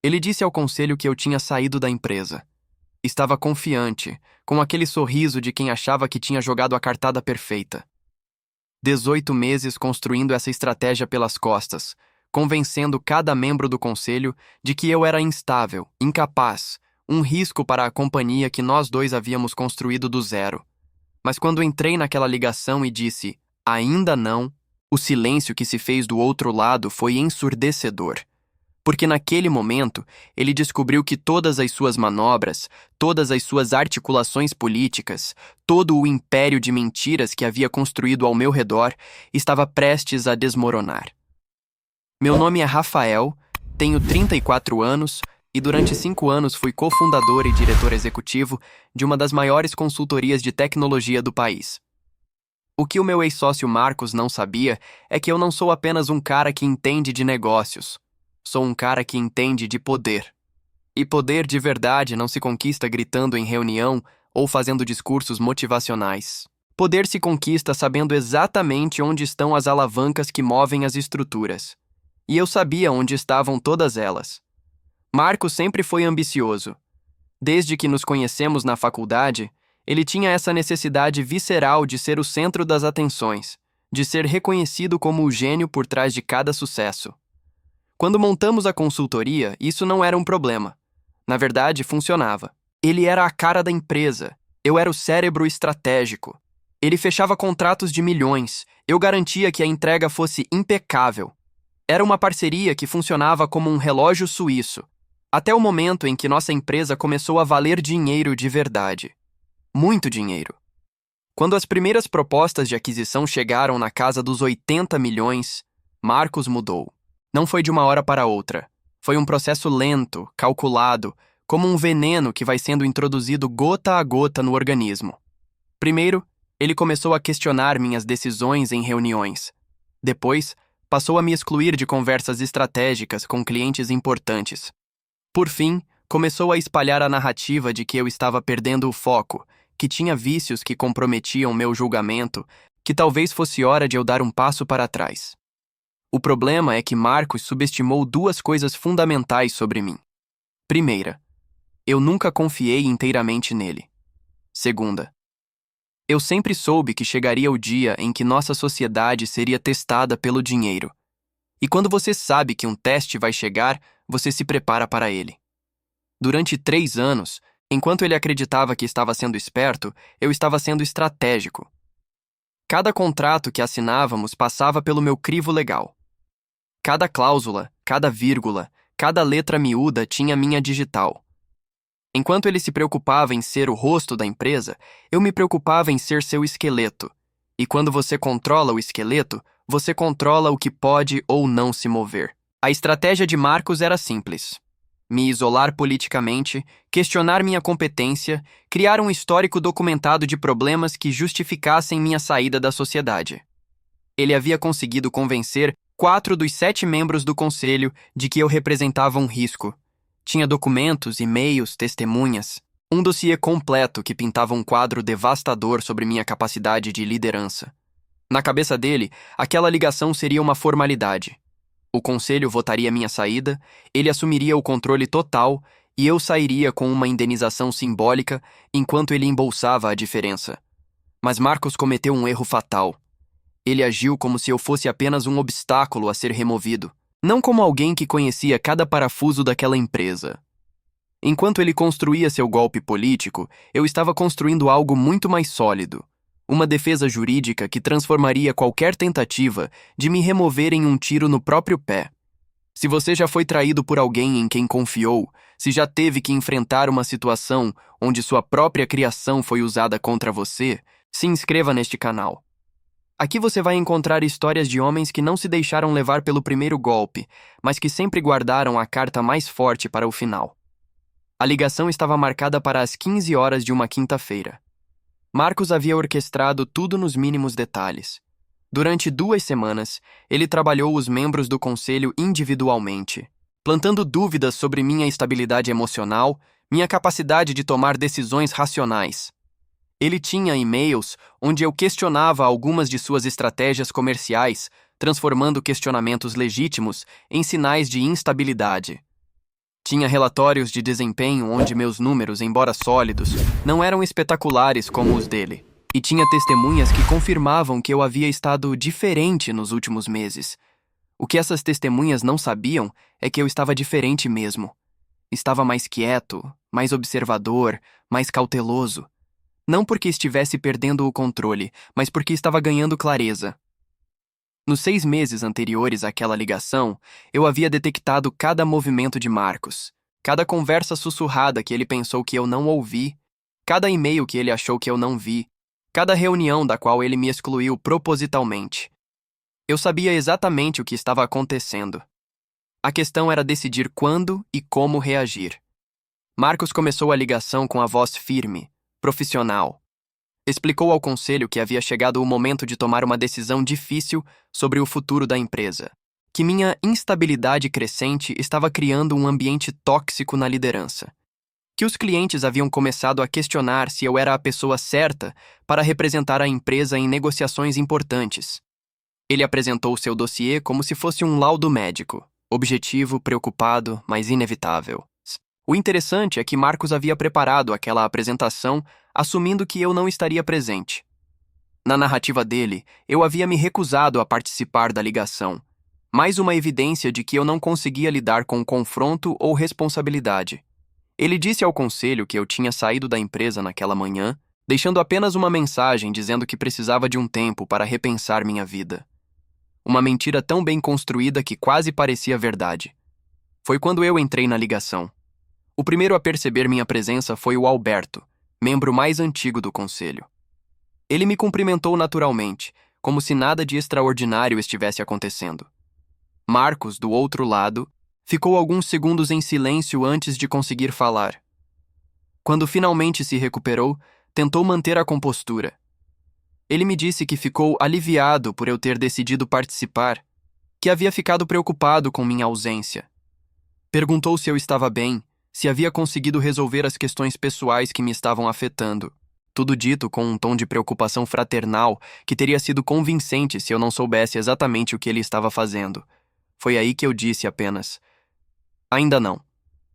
Ele disse ao conselho que eu tinha saído da empresa. Estava confiante, com aquele sorriso de quem achava que tinha jogado a cartada perfeita. 18 meses construindo essa estratégia pelas costas, convencendo cada membro do conselho de que eu era instável, incapaz, um risco para a companhia que nós dois havíamos construído do zero. Mas quando entrei naquela ligação e disse, ainda não, o silêncio que se fez do outro lado foi ensurdecedor. Porque naquele momento, ele descobriu que todas as suas manobras, todas as suas articulações políticas, todo o império de mentiras que havia construído ao meu redor, estava prestes a desmoronar. Meu nome é Rafael, tenho 34 anos e durante 5 anos fui cofundador e diretor executivo de uma das maiores consultorias de tecnologia do país. O que o meu ex-sócio Marcos não sabia é que eu não sou apenas um cara que entende de negócios. Sou um cara que entende de poder. E poder de verdade não se conquista gritando em reunião ou fazendo discursos motivacionais. Poder se conquista sabendo exatamente onde estão as alavancas que movem as estruturas. E eu sabia onde estavam todas elas. Marcos sempre foi ambicioso. Desde que nos conhecemos na faculdade, ele tinha essa necessidade visceral de ser o centro das atenções, de ser reconhecido como o gênio por trás de cada sucesso. Quando montamos a consultoria, isso não era um problema. Na verdade, funcionava. Ele era a cara da empresa. Eu era o cérebro estratégico. Ele fechava contratos de milhões. Eu garantia que a entrega fosse impecável. Era uma parceria que funcionava como um relógio suíço, até o momento em que nossa empresa começou a valer dinheiro de verdade. Muito dinheiro. Quando as primeiras propostas de aquisição chegaram na casa dos 80 milhões, Marcos mudou. Não foi de uma hora para outra. Foi um processo lento, calculado, como um veneno que vai sendo introduzido gota a gota no organismo. Primeiro, ele começou a questionar minhas decisões em reuniões. Depois, passou a me excluir de conversas estratégicas com clientes importantes. Por fim, começou a espalhar a narrativa de que eu estava perdendo o foco, que tinha vícios que comprometiam meu julgamento, que talvez fosse hora de eu dar um passo para trás. O problema é que Marcos subestimou duas coisas fundamentais sobre mim. Primeira, eu nunca confiei inteiramente nele. Segunda, eu sempre soube que chegaria o dia em que nossa sociedade seria testada pelo dinheiro. E quando você sabe que um teste vai chegar, você se prepara para ele. Durante 3 anos, enquanto ele acreditava que estava sendo esperto, eu estava sendo estratégico. Cada contrato que assinávamos passava pelo meu crivo legal. Cada cláusula, cada vírgula, cada letra miúda tinha minha digital. Enquanto ele se preocupava em ser o rosto da empresa, eu me preocupava em ser seu esqueleto. E quando você controla o esqueleto, você controla o que pode ou não se mover. A estratégia de Marcos era simples. Me isolar politicamente, questionar minha competência, criar um histórico documentado de problemas que justificassem minha saída da sociedade. Ele havia conseguido convencer 4 dos 7 membros do conselho de que eu representava um risco. Tinha documentos, e-mails, testemunhas. Um dossiê completo que pintava um quadro devastador sobre minha capacidade de liderança. Na cabeça dele, aquela ligação seria uma formalidade. O conselho votaria minha saída, ele assumiria o controle total e eu sairia com uma indenização simbólica enquanto ele embolsava a diferença. Mas Marcos cometeu um erro fatal. Ele agiu como se eu fosse apenas um obstáculo a ser removido, não como alguém que conhecia cada parafuso daquela empresa. Enquanto ele construía seu golpe político, eu estava construindo algo muito mais sólido. Uma defesa jurídica que transformaria qualquer tentativa de me remover em um tiro no próprio pé. Se você já foi traído por alguém em quem confiou, se já teve que enfrentar uma situação onde sua própria criação foi usada contra você, se inscreva neste canal. Aqui você vai encontrar histórias de homens que não se deixaram levar pelo primeiro golpe, mas que sempre guardaram a carta mais forte para o final. A ligação estava marcada para as 15 horas de uma quinta-feira. Marcos havia orquestrado tudo nos mínimos detalhes. Durante 2 semanas, ele trabalhou os membros do conselho individualmente, plantando dúvidas sobre minha estabilidade emocional, minha capacidade de tomar decisões racionais. Ele tinha e-mails onde eu questionava algumas de suas estratégias comerciais, transformando questionamentos legítimos em sinais de instabilidade. Tinha relatórios de desempenho onde meus números, embora sólidos, não eram espetaculares como os dele. E tinha testemunhas que confirmavam que eu havia estado diferente nos últimos meses. O que essas testemunhas não sabiam é que eu estava diferente mesmo. Estava mais quieto, mais observador, mais cauteloso. Não porque estivesse perdendo o controle, mas porque estava ganhando clareza. Nos 6 meses anteriores àquela ligação, eu havia detectado cada movimento de Marcos, cada conversa sussurrada que ele pensou que eu não ouvi, cada e-mail que ele achou que eu não vi, cada reunião da qual ele me excluiu propositalmente. Eu sabia exatamente o que estava acontecendo. A questão era decidir quando e como reagir. Marcos começou a ligação com a voz firme, profissional. Explicou ao conselho que havia chegado o momento de tomar uma decisão difícil sobre o futuro da empresa, que minha instabilidade crescente estava criando um ambiente tóxico na liderança, que os clientes haviam começado a questionar se eu era a pessoa certa para representar a empresa em negociações importantes. Ele apresentou seu dossiê como se fosse um laudo médico, objetivo, preocupado, mas inevitável. O interessante é que Marcos havia preparado aquela apresentação assumindo que eu não estaria presente. Na narrativa dele, eu havia me recusado a participar da ligação. Mais uma evidência de que eu não conseguia lidar com confronto ou responsabilidade. Ele disse ao conselho que eu tinha saído da empresa naquela manhã, deixando apenas uma mensagem dizendo que precisava de um tempo para repensar minha vida. Uma mentira tão bem construída que quase parecia verdade. Foi quando eu entrei na ligação. O primeiro a perceber minha presença foi o Alberto, membro mais antigo do conselho. Ele me cumprimentou naturalmente, como se nada de extraordinário estivesse acontecendo. Marcos, do outro lado, ficou alguns segundos em silêncio antes de conseguir falar. Quando finalmente se recuperou, tentou manter a compostura. Ele me disse que ficou aliviado por eu ter decidido participar, que havia ficado preocupado com minha ausência. Perguntou se eu estava bem, se havia conseguido resolver as questões pessoais que me estavam afetando. Tudo dito com um tom de preocupação fraternal que teria sido convincente se eu não soubesse exatamente o que ele estava fazendo. Foi aí que eu disse apenas: ainda não.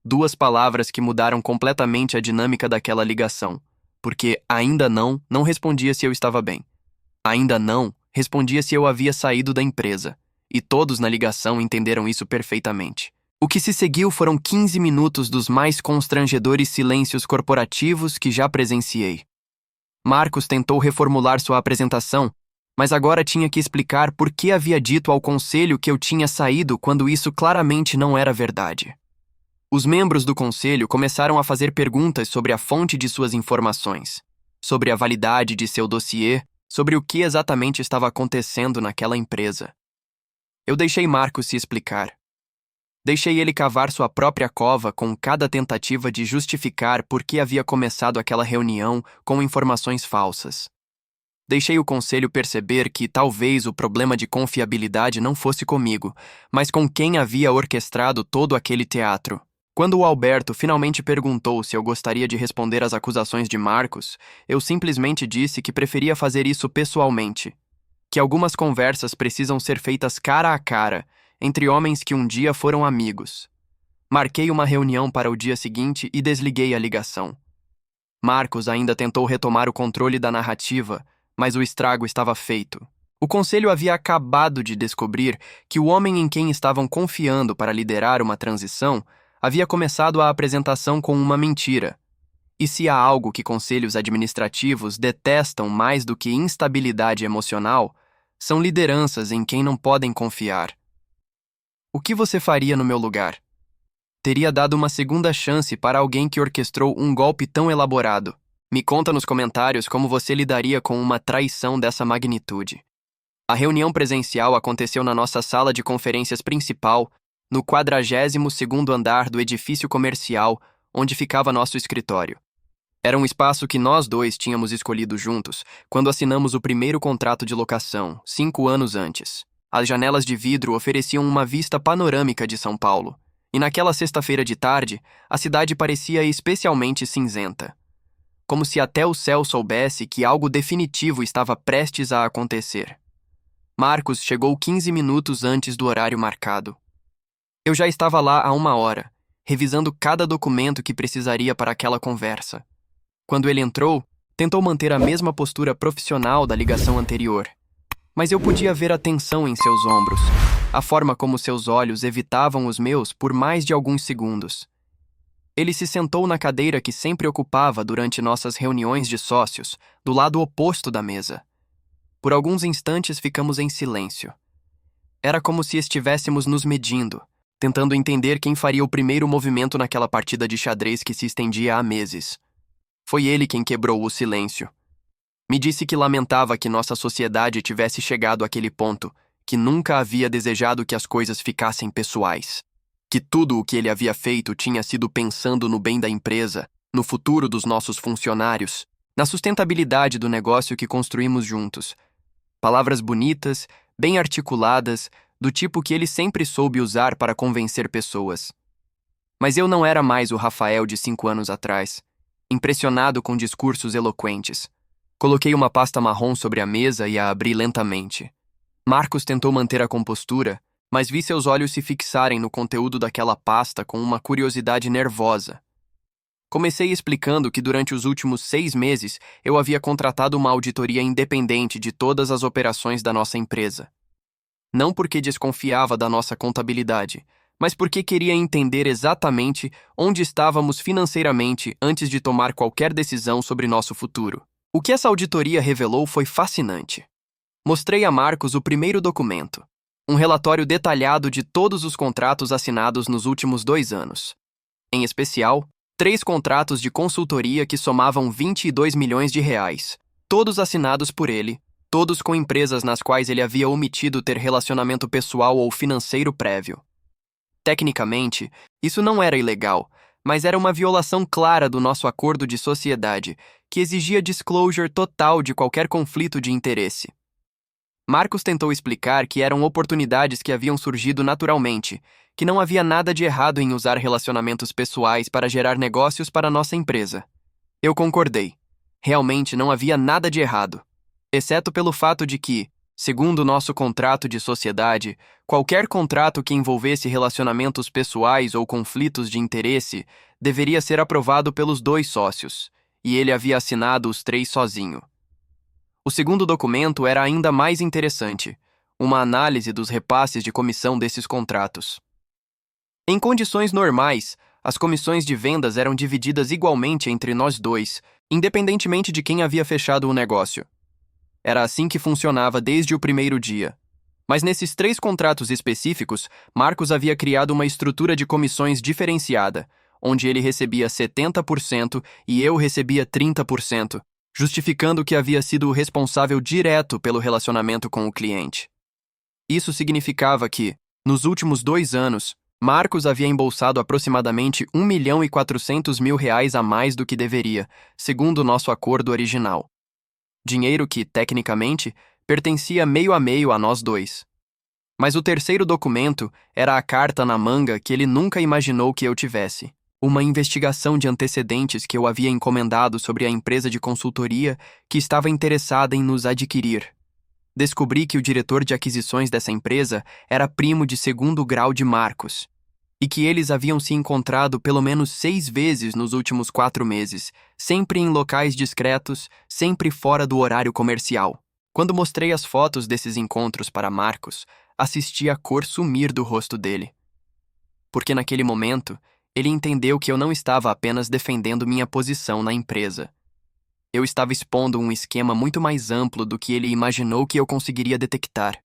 2 palavras que mudaram completamente a dinâmica daquela ligação, porque ainda não respondia se eu estava bem. Ainda não respondia se eu havia saído da empresa, e todos na ligação entenderam isso perfeitamente. O que se seguiu foram 15 minutos dos mais constrangedores silêncios corporativos que já presenciei. Marcos tentou reformular sua apresentação, mas agora tinha que explicar por que havia dito ao conselho que eu tinha saído quando isso claramente não era verdade. Os membros do conselho começaram a fazer perguntas sobre a fonte de suas informações, sobre a validade de seu dossiê, sobre o que exatamente estava acontecendo naquela empresa. Eu deixei Marcos se explicar. Deixei ele cavar sua própria cova com cada tentativa de justificar por que havia começado aquela reunião com informações falsas. Deixei o conselho perceber que talvez o problema de confiabilidade não fosse comigo, mas com quem havia orquestrado todo aquele teatro. Quando o Alberto finalmente perguntou se eu gostaria de responder às acusações de Marcos, eu simplesmente disse que preferia fazer isso pessoalmente, que algumas conversas precisam ser feitas cara a cara, entre homens que um dia foram amigos. Marquei uma reunião para o dia seguinte e desliguei a ligação. Marcos ainda tentou retomar o controle da narrativa, mas o estrago estava feito. O conselho havia acabado de descobrir que o homem em quem estavam confiando para liderar uma transição havia começado a apresentação com uma mentira. E se há algo que conselhos administrativos detestam mais do que instabilidade emocional, são lideranças em quem não podem confiar. O que você faria no meu lugar? Teria dado uma segunda chance para alguém que orquestrou um golpe tão elaborado. Me conta nos comentários como você lidaria com uma traição dessa magnitude. A reunião presencial aconteceu na nossa sala de conferências principal, no 42º andar do edifício comercial, onde ficava nosso escritório. Era um espaço que nós dois tínhamos escolhido juntos quando assinamos o primeiro contrato de locação, 5 anos antes. As janelas de vidro ofereciam uma vista panorâmica de São Paulo, e naquela sexta-feira de tarde, a cidade parecia especialmente cinzenta. Como se até o céu soubesse que algo definitivo estava prestes a acontecer. Marcos chegou 15 minutos antes do horário marcado. Eu já estava lá há 1 hora, revisando cada documento que precisaria para aquela conversa. Quando ele entrou, tentou manter a mesma postura profissional da ligação anterior. Mas eu podia ver a tensão em seus ombros, a forma como seus olhos evitavam os meus por mais de alguns segundos. Ele se sentou na cadeira que sempre ocupava durante nossas reuniões de sócios, do lado oposto da mesa. Por alguns instantes ficamos em silêncio. Era como se estivéssemos nos medindo, tentando entender quem faria o primeiro movimento naquela partida de xadrez que se estendia há meses. Foi ele quem quebrou o silêncio. Me disse que lamentava que nossa sociedade tivesse chegado àquele ponto, que nunca havia desejado que as coisas ficassem pessoais. Que tudo o que ele havia feito tinha sido pensando no bem da empresa, no futuro dos nossos funcionários, na sustentabilidade do negócio que construímos juntos. Palavras bonitas, bem articuladas, do tipo que ele sempre soube usar para convencer pessoas. Mas eu não era mais o Rafael de 5 anos atrás, impressionado com discursos eloquentes. Coloquei uma pasta marrom sobre a mesa e a abri lentamente. Marcos tentou manter a compostura, mas vi seus olhos se fixarem no conteúdo daquela pasta com uma curiosidade nervosa. Comecei explicando que durante os últimos 6 meses eu havia contratado uma auditoria independente de todas as operações da nossa empresa. Não porque desconfiava da nossa contabilidade, mas porque queria entender exatamente onde estávamos financeiramente antes de tomar qualquer decisão sobre nosso futuro. O que essa auditoria revelou foi fascinante. Mostrei a Marcos o primeiro documento, um relatório detalhado de todos os contratos assinados nos últimos 2 anos. Em especial, 3 contratos de consultoria que somavam 22 milhões de reais, todos assinados por ele, todos com empresas nas quais ele havia omitido ter relacionamento pessoal ou financeiro prévio. Tecnicamente, isso não era ilegal, mas era uma violação clara do nosso acordo de sociedade, que exigia disclosure total de qualquer conflito de interesse. Marcos tentou explicar que eram oportunidades que haviam surgido naturalmente, que não havia nada de errado em usar relacionamentos pessoais para gerar negócios para nossa empresa. Eu concordei. Realmente não havia nada de errado, exceto pelo fato de que, segundo nosso contrato de sociedade, qualquer contrato que envolvesse relacionamentos pessoais ou conflitos de interesse deveria ser aprovado pelos 2 sócios, e ele havia assinado os 3 sozinho. O segundo documento era ainda mais interessante, uma análise dos repasses de comissão desses contratos. Em condições normais, as comissões de vendas eram divididas igualmente entre nós 2, independentemente de quem havia fechado o negócio. Era assim que funcionava desde o primeiro dia. Mas nesses 3 contratos específicos, Marcos havia criado uma estrutura de comissões diferenciada, onde ele recebia 70% e eu recebia 30%, justificando que havia sido o responsável direto pelo relacionamento com o cliente. Isso significava que, nos últimos 2 anos, Marcos havia embolsado aproximadamente R$ 1.400.000 a mais do que deveria, segundo o nosso acordo original. Dinheiro que, tecnicamente, pertencia meio a meio a nós 2. Mas o terceiro documento era a carta na manga que ele nunca imaginou que eu tivesse. Uma investigação de antecedentes que eu havia encomendado sobre a empresa de consultoria que estava interessada em nos adquirir. Descobri que o diretor de aquisições dessa empresa era primo de 2º grau de Marcos, e que eles haviam se encontrado pelo menos 6 vezes nos últimos 4 meses, sempre em locais discretos, sempre fora do horário comercial. Quando mostrei as fotos desses encontros para Marcos, assisti a cor sumir do rosto dele. Porque naquele momento, ele entendeu que eu não estava apenas defendendo minha posição na empresa. Eu estava expondo um esquema muito mais amplo do que ele imaginou que eu conseguiria detectar.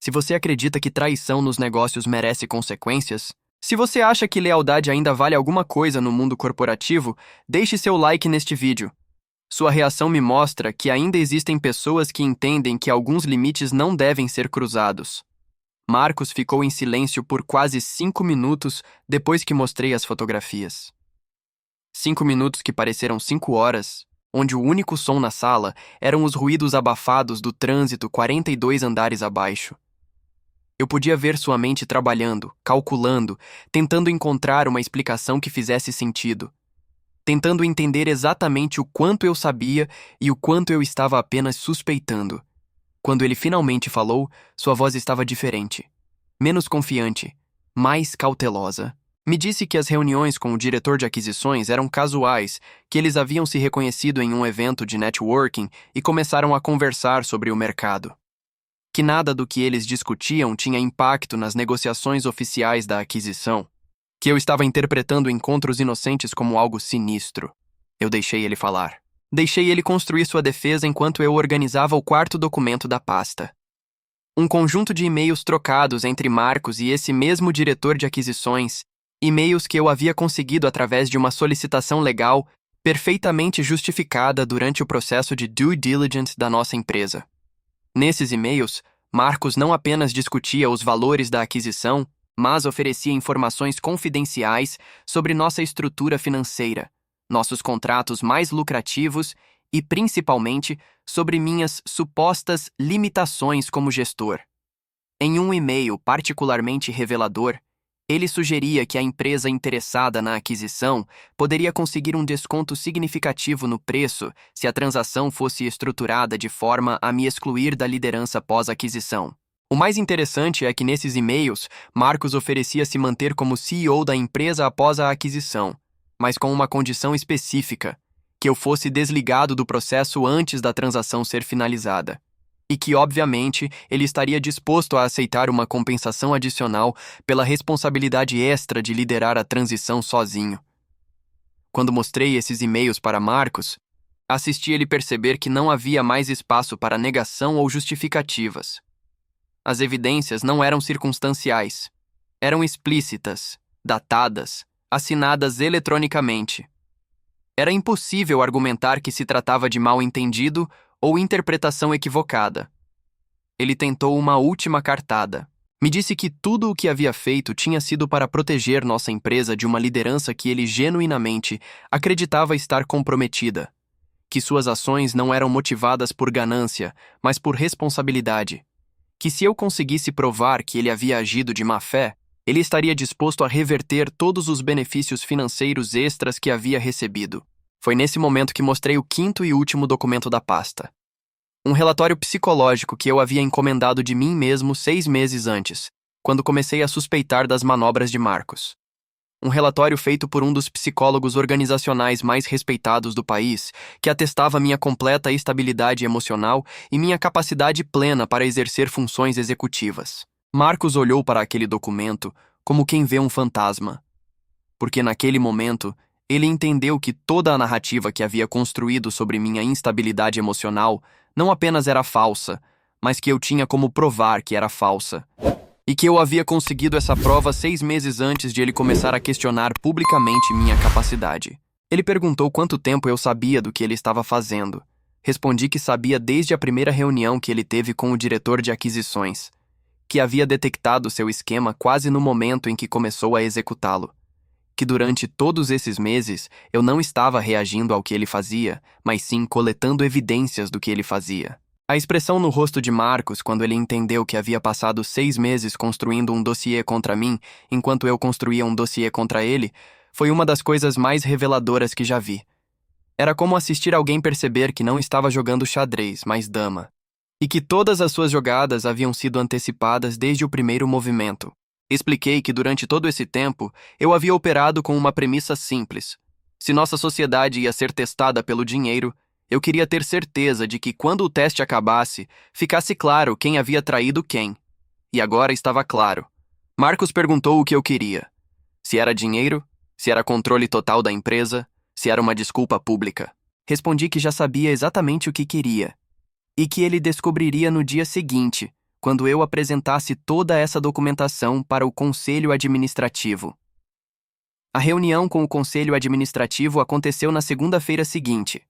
Se você acredita que traição nos negócios merece consequências, se você acha que lealdade ainda vale alguma coisa no mundo corporativo, deixe seu like neste vídeo. Sua reação me mostra que ainda existem pessoas que entendem que alguns limites não devem ser cruzados. Marcos ficou em silêncio por quase 5 minutos depois que mostrei as fotografias. 5 minutos que pareceram 5 horas, onde o único som na sala eram os ruídos abafados do trânsito 42 andares abaixo. Eu podia ver sua mente trabalhando, calculando, tentando encontrar uma explicação que fizesse sentido. Tentando entender exatamente o quanto eu sabia e o quanto eu estava apenas suspeitando. Quando ele finalmente falou, sua voz estava diferente. Menos confiante, mais cautelosa. Me disse que as reuniões com o diretor de aquisições eram casuais, que eles haviam se reconhecido em um evento de networking e começaram a conversar sobre o mercado. Que nada do que eles discutiam tinha impacto nas negociações oficiais da aquisição. Que eu estava interpretando encontros inocentes como algo sinistro. Eu deixei ele falar. Deixei ele construir sua defesa enquanto eu organizava o quarto documento da pasta. Um conjunto de e-mails trocados entre Marcos e esse mesmo diretor de aquisições, e-mails que eu havia conseguido através de uma solicitação legal perfeitamente justificada durante o processo de due diligence da nossa empresa. Nesses e-mails, Marcos não apenas discutia os valores da aquisição, mas oferecia informações confidenciais sobre nossa estrutura financeira, nossos contratos mais lucrativos e, principalmente, sobre minhas supostas limitações como gestor. Em um e-mail particularmente revelador, ele sugeria que a empresa interessada na aquisição poderia conseguir um desconto significativo no preço se a transação fosse estruturada de forma a me excluir da liderança pós-aquisição. O mais interessante é que nesses e-mails, Marcos oferecia se manter como CEO da empresa após a aquisição, mas com uma condição específica, que eu fosse desligado do processo antes da transação ser finalizada. E que, obviamente, ele estaria disposto a aceitar uma compensação adicional pela responsabilidade extra de liderar a transição sozinho. Quando mostrei esses e-mails para Marcos, assisti ele perceber que não havia mais espaço para negação ou justificativas. As evidências não eram circunstanciais. Eram explícitas, datadas, assinadas eletronicamente. Era impossível argumentar que se tratava de mal-entendido ou interpretação equivocada. Ele tentou uma última cartada. Me disse que tudo o que havia feito tinha sido para proteger nossa empresa de uma liderança que ele genuinamente acreditava estar comprometida. Que suas ações não eram motivadas por ganância, mas por responsabilidade. Que se eu conseguisse provar que ele havia agido de má fé, ele estaria disposto a reverter todos os benefícios financeiros extras que havia recebido. Foi nesse momento que mostrei o quinto e último documento da pasta. Um relatório psicológico que eu havia encomendado de mim mesmo 6 meses antes, quando comecei a suspeitar das manobras de Marcos. Um relatório feito por um dos psicólogos organizacionais mais respeitados do país, que atestava minha completa estabilidade emocional e minha capacidade plena para exercer funções executivas. Marcos olhou para aquele documento como quem vê um fantasma. Porque naquele momento, ele entendeu que toda a narrativa que havia construído sobre minha instabilidade emocional não apenas era falsa, mas que eu tinha como provar que era falsa. E que eu havia conseguido essa prova 6 meses antes de ele começar a questionar publicamente minha capacidade. Ele perguntou quanto tempo eu sabia do que ele estava fazendo. Respondi que sabia desde a primeira reunião que ele teve com o diretor de aquisições, que havia detectado seu esquema quase no momento em que começou a executá-lo. Que durante todos esses meses eu não estava reagindo ao que ele fazia, mas sim coletando evidências do que ele fazia. A expressão no rosto de Marcos quando ele entendeu que havia passado 6 meses construindo um dossiê contra mim, enquanto eu construía um dossiê contra ele, foi uma das coisas mais reveladoras que já vi. Era como assistir alguém perceber que não estava jogando xadrez, mas dama. E que todas as suas jogadas haviam sido antecipadas desde o primeiro movimento. Expliquei que durante todo esse tempo, eu havia operado com uma premissa simples. Se nossa sociedade ia ser testada pelo dinheiro, eu queria ter certeza de que quando o teste acabasse, ficasse claro quem havia traído quem. E agora estava claro. Marcos perguntou o que eu queria. Se era dinheiro, se era controle total da empresa, se era uma desculpa pública. Respondi que já sabia exatamente o que queria. E que ele descobriria no dia seguinte, quando eu apresentasse toda essa documentação para o Conselho Administrativo. A reunião com o Conselho Administrativo aconteceu na segunda-feira seguinte.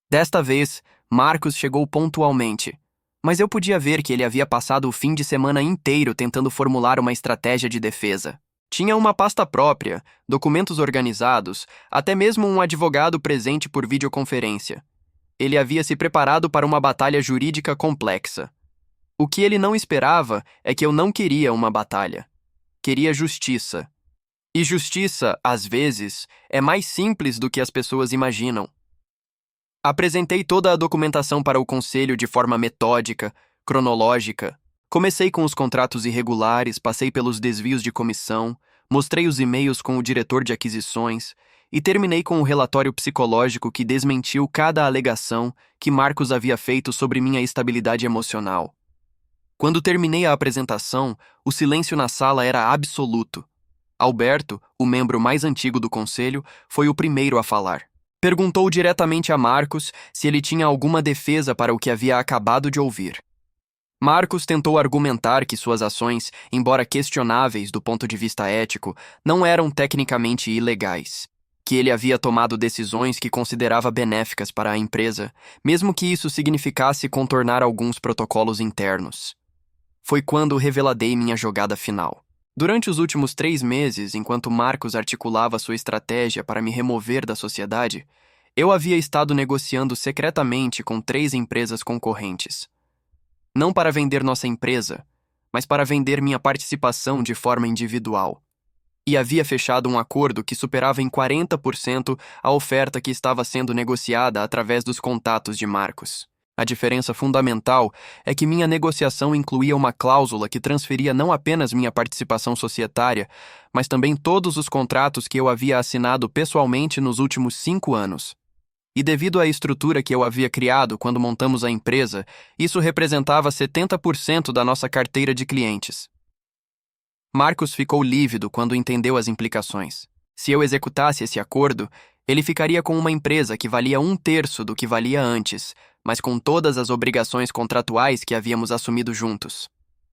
Desta vez, Marcos chegou pontualmente, mas eu podia ver que ele havia passado o fim de semana inteiro tentando formular uma estratégia de defesa. Tinha uma pasta própria, documentos organizados, até mesmo um advogado presente por videoconferência. Ele havia se preparado para uma batalha jurídica complexa. O que ele não esperava é que eu não queria uma batalha. Queria justiça. E justiça, às vezes, é mais simples do que as pessoas imaginam. Apresentei toda a documentação para o conselho de forma metódica, cronológica. Comecei com os contratos irregulares, passei pelos desvios de comissão, Mostrei os e-mails com o diretor de aquisições e terminei com o relatório psicológico que desmentiu cada alegação que Marcos havia feito sobre minha estabilidade emocional. Quando terminei a apresentação, o silêncio na sala era absoluto. Alberto, o membro mais antigo do conselho, foi o primeiro a falar. Perguntou diretamente a Marcos se ele tinha alguma defesa para o que havia acabado de ouvir. Marcos tentou argumentar que suas ações, embora questionáveis do ponto de vista ético, não eram tecnicamente ilegais, que ele havia tomado decisões que considerava benéficas para a empresa, mesmo que isso significasse contornar alguns protocolos internos. Foi quando reveladei minha jogada final. Durante os últimos 3 meses, enquanto Marcos articulava sua estratégia para me remover da sociedade, eu havia estado negociando secretamente com 3 empresas concorrentes. Não para vender nossa empresa, mas para vender minha participação de forma individual. E havia fechado um acordo que superava em 40% a oferta que estava sendo negociada através dos contatos de Marcos. A diferença fundamental é que minha negociação incluía uma cláusula que transferia não apenas minha participação societária, mas também todos os contratos que eu havia assinado pessoalmente nos últimos 5 anos. E devido à estrutura que eu havia criado quando montamos a empresa, isso representava 70% da nossa carteira de clientes. Marcos ficou lívido quando entendeu as implicações. Se eu executasse esse acordo, ele ficaria com uma empresa que valia 1/3 do que valia antes, mas com todas as obrigações contratuais que havíamos assumido juntos.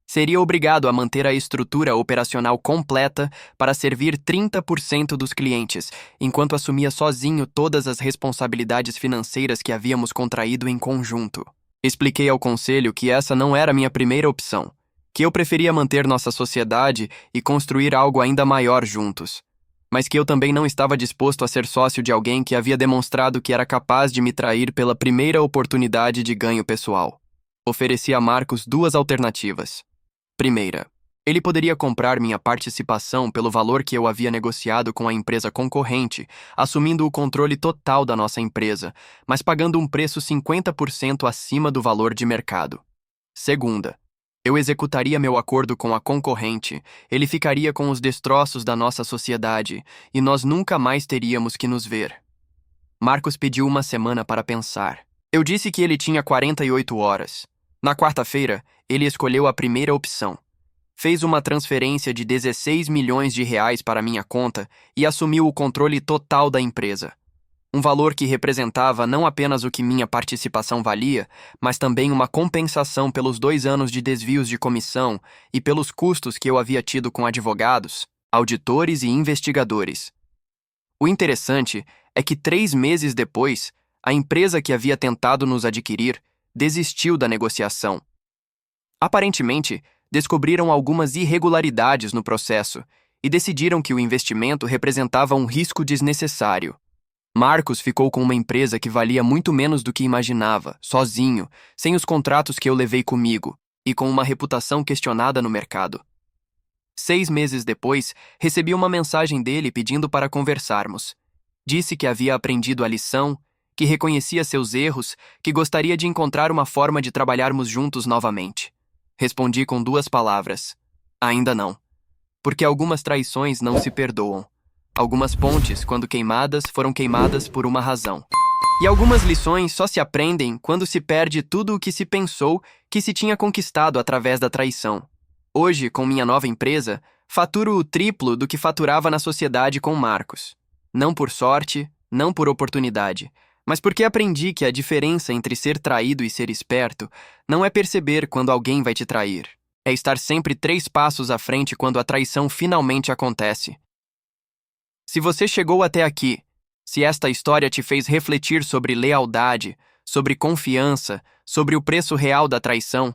Seria obrigado a manter a estrutura operacional completa para servir 30% dos clientes, enquanto assumia sozinho todas as responsabilidades financeiras que havíamos contraído em conjunto. Expliquei ao conselho que essa não era minha primeira opção, que eu preferia manter nossa sociedade e construir algo ainda maior juntos, mas que eu também não estava disposto a ser sócio de alguém que havia demonstrado que era capaz de me trair pela primeira oportunidade de ganho pessoal. Ofereci a Marcos 2 alternativas. Primeira, ele poderia comprar minha participação pelo valor que eu havia negociado com a empresa concorrente, assumindo o controle total da nossa empresa, mas pagando um preço 50% acima do valor de mercado. Segunda, eu executaria meu acordo com a concorrente, ele ficaria com os destroços da nossa sociedade e nós nunca mais teríamos que nos ver. Marcos pediu 1 semana para pensar. Eu disse que ele tinha 48 horas. Na quarta-feira, ele escolheu a primeira opção. Fez uma transferência de 16 milhões de reais para minha conta e assumiu o controle total da empresa. Um valor que representava não apenas o que minha participação valia, mas também uma compensação pelos 2 anos de desvios de comissão e pelos custos que eu havia tido com advogados, auditores e investigadores. O interessante é que 3 meses depois, a empresa que havia tentado nos adquirir desistiu da negociação. Aparentemente, descobriram algumas irregularidades no processo e decidiram que o investimento representava um risco desnecessário. Marcos ficou com uma empresa que valia muito menos do que imaginava, sozinho, sem os contratos que eu levei comigo, e com uma reputação questionada no mercado. 6 meses depois, recebi uma mensagem dele pedindo para conversarmos. Disse que havia aprendido a lição, que reconhecia seus erros, que gostaria de encontrar uma forma de trabalharmos juntos novamente. Respondi com 2 palavras. Ainda não. Porque algumas traições não se perdoam. Algumas pontes, quando queimadas, foram queimadas por uma razão. E algumas lições só se aprendem quando se perde tudo o que se pensou que se tinha conquistado através da traição. Hoje, com minha nova empresa, faturo o triplo do que faturava na sociedade com Marcos. Não por sorte, não por oportunidade, mas porque aprendi que a diferença entre ser traído e ser esperto não é perceber quando alguém vai te trair. É estar sempre 3 passos à frente quando a traição finalmente acontece. Se você chegou até aqui, se esta história te fez refletir sobre lealdade, sobre confiança, sobre o preço real da traição,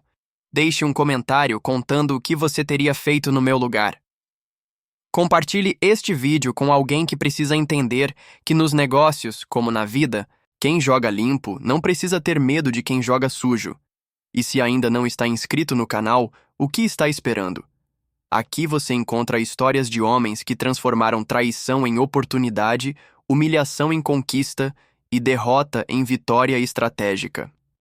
deixe um comentário contando o que você teria feito no meu lugar. Compartilhe este vídeo com alguém que precisa entender que nos negócios, como na vida, quem joga limpo não precisa ter medo de quem joga sujo. E se ainda não está inscrito no canal, o que está esperando? Aqui você encontra histórias de homens que transformaram traição em oportunidade, humilhação em conquista e derrota em vitória estratégica.